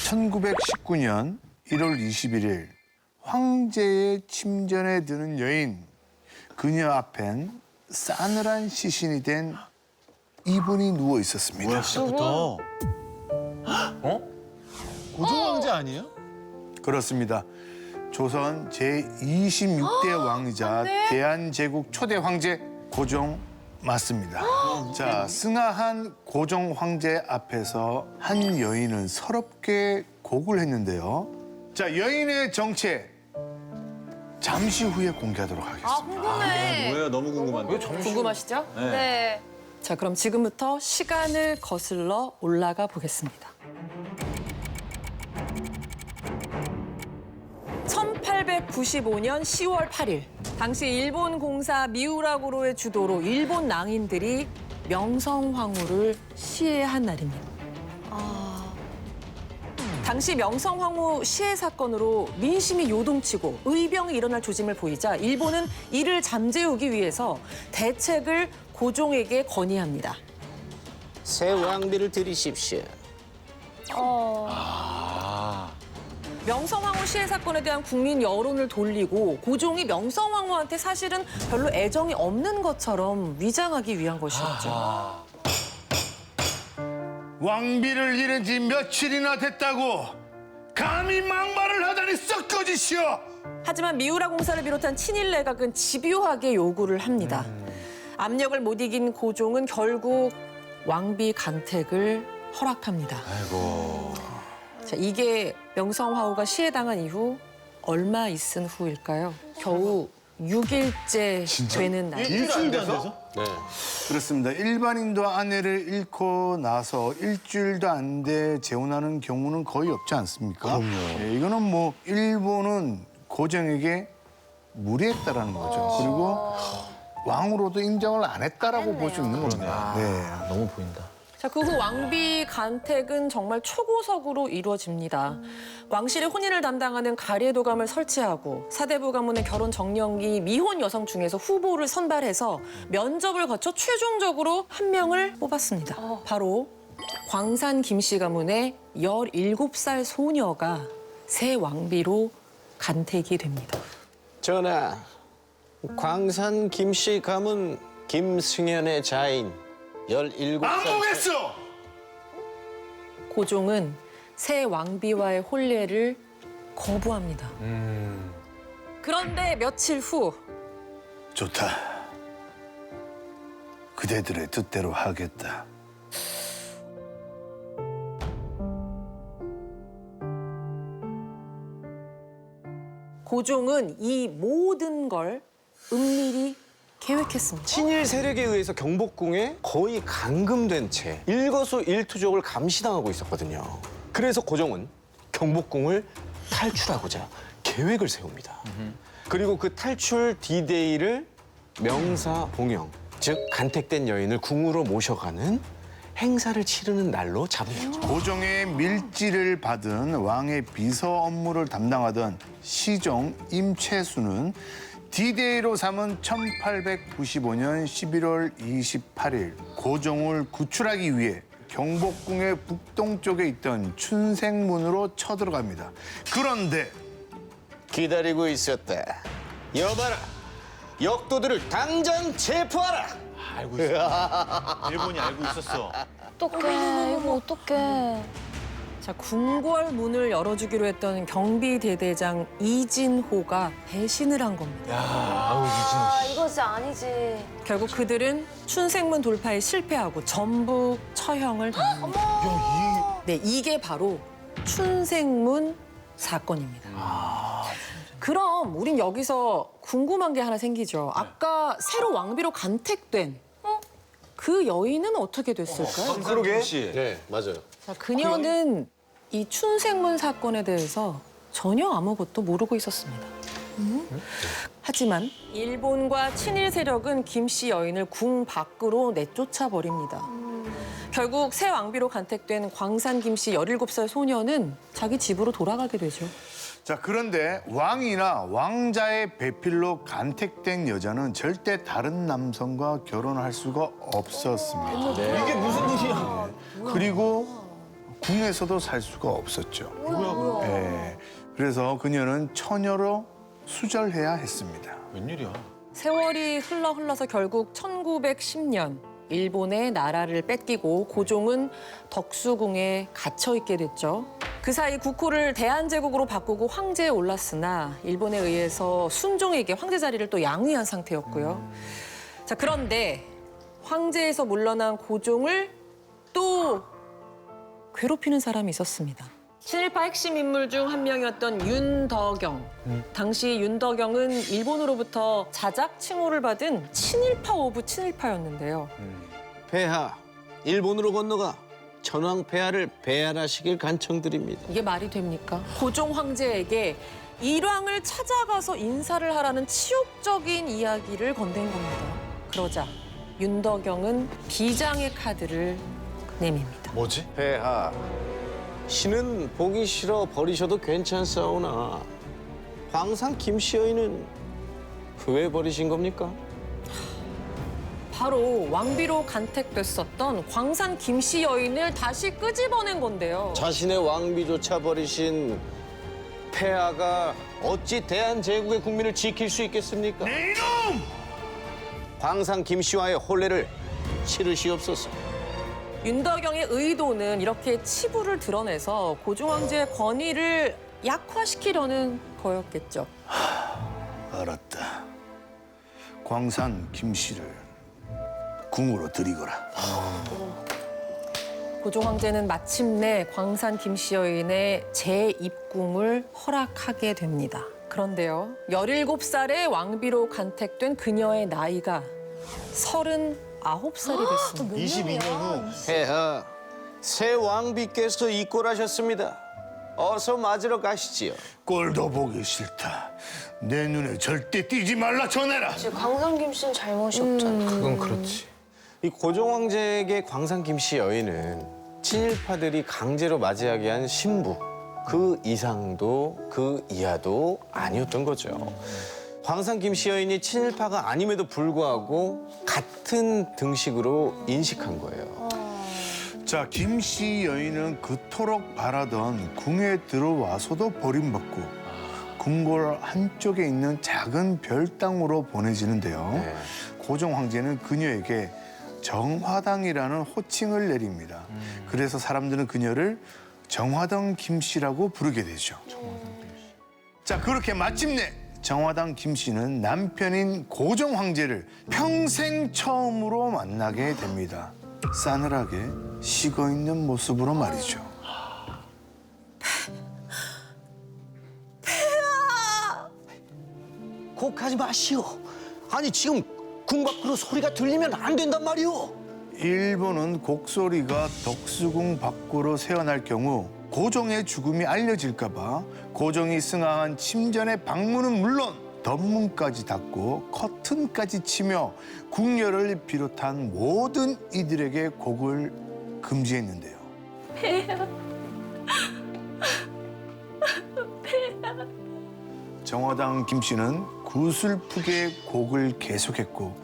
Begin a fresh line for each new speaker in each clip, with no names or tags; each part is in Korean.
1919년 1월 21일 황제의 침전에 드는 여인, 그녀 앞엔 싸늘한 시신이 된 이분이 누워 있었습니다.
뭐야, 시작부터? 고종 왕자 아니에요?
그렇습니다. 조선 제26대 왕이자 대한제국 초대 황제 고종 맞습니다. 자, 승하한 고종 황제 앞에서 한 여인은 서럽게 곡을 했는데요. 자, 여인의 정체 잠시 후에 공개하도록 하겠습니다.
궁금해.
뭐예요? 너무 궁금한데.
궁금하시죠?
네.
자, 그럼 지금부터 시간을 거슬러 올라가 보겠습니다. 1895년 10월 8일, 당시 일본 공사 미우라고로의 주도로 일본 낭인들이 명성황후를 시해한 날입니다. 당시 명성황후 시해 사건으로 민심이 요동치고 의병이 일어날 조짐을 보이자 일본은 이를 잠재우기 위해서 대책을 고종에게 건의합니다.
새 왕비를 들이십시오.
명성황후 시해 사건에 대한 국민 여론을 돌리고 고종이 명성황후한테 사실은 별로 애정이 없는 것처럼 위장하기 위한 것이었죠.
왕비를 잃은 지 며칠이나 됐다고 감히 막말을 하다니 썩 꺼지시오.
하지만 미우라 공사를 비롯한 친일 내각은 집요하게 요구를 합니다. 압력을 못 이긴 고종은 결국 왕비 간택을 허락합니다.
아이고.
자, 이게 명성황후가 시해당한 이후 얼마 있은 후일까요? 겨우 6일째 되는 날.
일주일도 안 돼서?
네.
그렇습니다. 일반인도 아내를 잃고 나서 일주일도 안 돼 재혼하는 경우는 거의 없지 않습니까? 예, 이거는 뭐 일본은 고종에게 무리했다라는 거죠. 그리고 왕으로도 인정을 안 했다라고 볼 수 있는 겁니다. 네.
너무 보인다.
자, 그 후 왕비 간택은 정말 초고속으로 이루어집니다. 왕실의 혼인을 담당하는 가래도감을 설치하고 사대부 가문의 결혼 정년기 미혼 여성 중에서 후보를 선발해서 면접을 거쳐 최종적으로 한 명을 뽑았습니다. 바로 광산 김씨 가문의 17살 소녀가 새 왕비로 간택이 됩니다.
전하, 광산 김씨 가문 김승현의 자인 17살.
안 보겠어!
고종은 새 왕비와의 혼례를 거부합니다. 그런데 며칠 후
좋다. 그대들의 뜻대로 하겠다.
고종은 이 모든 걸 은밀히 계획했습니다.
친일 세력에 의해서 경복궁에 거의 감금된 채 일거수일투족을 감시당하고 있었거든요. 그래서 고종은 경복궁을 탈출하고자 계획을 세웁니다. 그리고 그 탈출 디데이를 명사봉영, 즉 간택된 여인을 궁으로 모셔가는 행사를 치르는 날로 잡은 거죠.
고종의 밀지를 받은 왕의 비서 업무를 담당하던 시종 임채수는 디데이로 삼은 1895년 11월 28일 고종을 구출하기 위해 경복궁의 북동쪽에 있던 춘생문으로 쳐들어갑니다. 그런데
기다리고 있었다. 여봐라, 역도들을 당장 체포하라.
알고 있어. 일본이 알고 있었어.
어떡해. 이거 어떡해.
자, 궁궐 문을 열어주기로 했던 경비대대장 이진호가 배신을 한 겁니다.
야, 아우 이진호 씨.
이거 진짜 아니지.
결국 그들은 춘생문 돌파에 실패하고 전부 처형을 당합니다. 네, 이게 바로 춘생문 사건입니다. 그럼 우린 여기서 궁금한 게 하나 생기죠. 아까 새로 왕비로 간택된 그 여인은 어떻게 됐을까요?
그러게. 씨.
네, 맞아요.
자, 그녀는 이 춘생문 사건에 대해서 전혀 아무것도 모르고 있었습니다. 하지만 일본과 친일 세력은 김씨 여인을 궁 밖으로 내쫓아 버립니다. 결국 새 왕비로 간택된 광산 김씨 17살 소녀는 자기 집으로 돌아가게 되죠.
자, 그런데 왕이나 왕자의 배필로 간택된 여자는 절대 다른 남성과 결혼할 수가 없었습니다.
이게 무슨 일이야?
그리고 궁에서도 살 수가 없었죠.
뭐야?
예, 그래서 그녀는 처녀로 수절해야 했습니다.
웬일이야?
세월이 흘러서 결국 1910년 일본의 나라를 뺏기고 고종은 덕수궁에 갇혀 있게 됐죠. 그 사이 국호를 대한제국으로 바꾸고 황제에 올랐으나 일본에 의해서 순종에게 황제 자리를 또 양위한 상태였고요. 자, 그런데 황제에서 물러난 고종을 또 괴롭히는 사람이 있었습니다. 친일파 핵심 인물 중 한 명이었던 윤덕영. 당시 윤덕영은 일본으로부터 자작 칭호를 받은 친일파 오브 친일파였는데요.
폐하, 일본으로 건너가 전왕 폐하를 배알하시길 간청드립니다.
이게 말이 됩니까? 고종 황제에게 일왕을 찾아가서 인사를 하라는 치욕적인 이야기를 건넨 겁니다. 그러자 윤덕영은 비장의 카드를 내밉니다.
뭐지?
폐하, 신은 보기 싫어 버리셔도 괜찮사오나 황상 김씨 여인은 왜 버리신 겁니까?
바로 왕비로 간택됐었던 광산 김씨 여인을 다시 끄집어낸 건데요.
자신의 왕비조차 버리신 폐하가 어찌 대한제국의 국민을 지킬 수 있겠습니까? 내 이놈! 황상 김씨와의 혼례를 치르시옵소서.
윤덕영의 의도는 이렇게 치부를 드러내서 고종 황제의 권위를 약화시키려는 거였겠죠.
알았다. 광산 김씨를 궁으로 들이거라.
고종 황제는 마침내 광산 김씨 여인의 재입궁을 허락하게 됩니다. 그런데요, 17살의 왕비로 간택된 그녀의 나이가 39살이 됐습니다.
22년 후.
폐하, 새 왕비께서 입골하셨습니다. 어서 맞으러 가시지요.
꼴도 보기 싫다. 내 눈에 절대 띄지 말라 전해라.
광산 김씨는 잘못이 없잖아.
그건 그렇지.
이 고종 황제에게 광산 김씨 여인은 친일파들이 강제로 맞이하게 한 신부, 그 이상도 그 이하도 아니었던 거죠. 광산 김씨 여인이 친일파가 아님에도 불구하고 같은 등식으로 인식한 거예요.
자, 김씨 여인은 그토록 바라던 궁에 들어와서도 버림받고 궁궐 한쪽에 있는 작은 별당으로 보내지는데요.
네.
고종 황제는 그녀에게 정화당이라는 호칭을 내립니다. 그래서 사람들은 그녀를 정화당 김씨라고 부르게 되죠. 자, 그렇게 마침내 정화당 김씨는 남편인 고종 황제를 평생 처음으로 만나게 됩니다. 싸늘하게 식어 있는 모습으로 말이죠.
곡하지 마시오. 아니 지금 궁 밖으로 소리가 들리면 안 된단 말이오.
일본은 곡소리가 덕수궁 밖으로 새어날 경우 고종의 죽음이 알려질까 봐 고종이 승하한 침전의 방문은 물론 덧문까지 닫고 커튼까지 치며 궁녀를 비롯한 모든 이들에게 곡을 금지했는데요. 정화당 김씨는 구슬프게 곡을 계속했고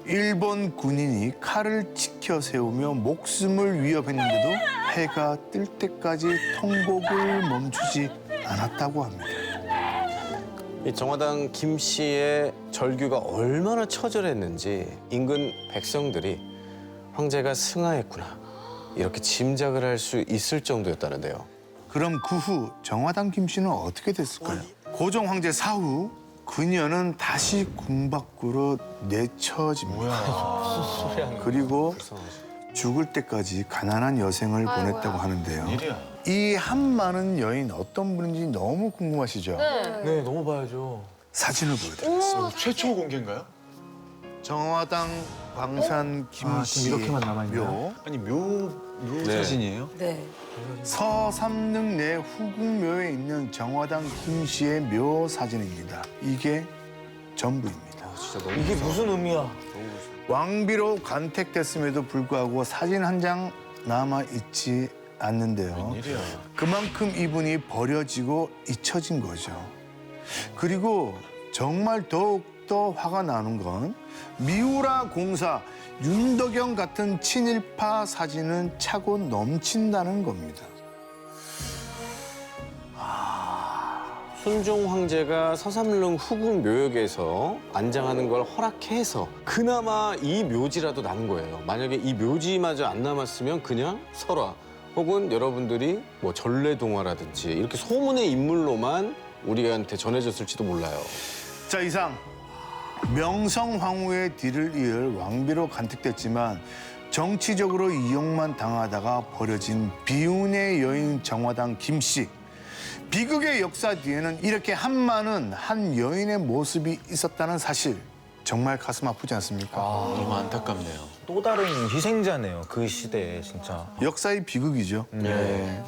일본 군인이 칼을 치켜 세우며 목숨을 위협했는데도 해가 뜰 때까지 통곡을 멈추지 않았다고 합니다.
이 정화당 김 씨의 절규가 얼마나 처절했는지 인근 백성들이 황제가 승하했구나 이렇게 짐작을 할 수 있을 정도였다는데요.
그럼 그 후 정화당 김씨는 어떻게 됐을까요? 고종 황제 사후 그녀는 다시 궁 밖으로 내쳐집니다. 그리고 죽을 때까지 가난한 여생을 보냈다고 하는데요.
일이야.
이 한 많은 여인 어떤 분인지 너무 궁금하시죠?
네, 너무 봐야죠.
사진을 보여드리겠습니다.
최초 공개인가요?
정화당 광산 김씨의
이렇게만 남아있나요?
묘,
아니 묘
네.
사진이에요?
네.
서삼릉 내 후궁묘에 있는 정화당 김씨의 묘 사진입니다. 이게 전부입니다.
이게 무슨 의미야?
왕비로 간택됐음에도 불구하고 사진 한 장 남아 있지 않는데요.
웬일이야.
그만큼 이분이 버려지고 잊혀진 거죠. 그리고 정말 더욱더 화가 나는 건 미우라 공사 윤덕영 같은 친일파 사진은 차고 넘친다는 겁니다.
순종 황제가 서삼릉 후궁 묘역에서 안장하는 걸 허락해서 그나마 이 묘지라도 남은 거예요. 만약에 이 묘지마저 안 남았으면 그냥 설화 혹은 여러분들이 뭐 전래동화라든지 이렇게 소문의 인물로만 우리한테 전해졌을지도 몰라요.
자, 이상 명성황후의 뒤를 이을 왕비로 간택됐지만 정치적으로 이용만 당하다가 버려진 비운의 여인 정화당 김씨. 비극의 역사 뒤에는 이렇게 한많은 한 여인의 모습이 있었다는 사실. 정말 가슴 아프지 않습니까?
너무 안타깝네요.
또 다른 희생자네요. 그 시대에 진짜.
역사의 비극이죠. 네.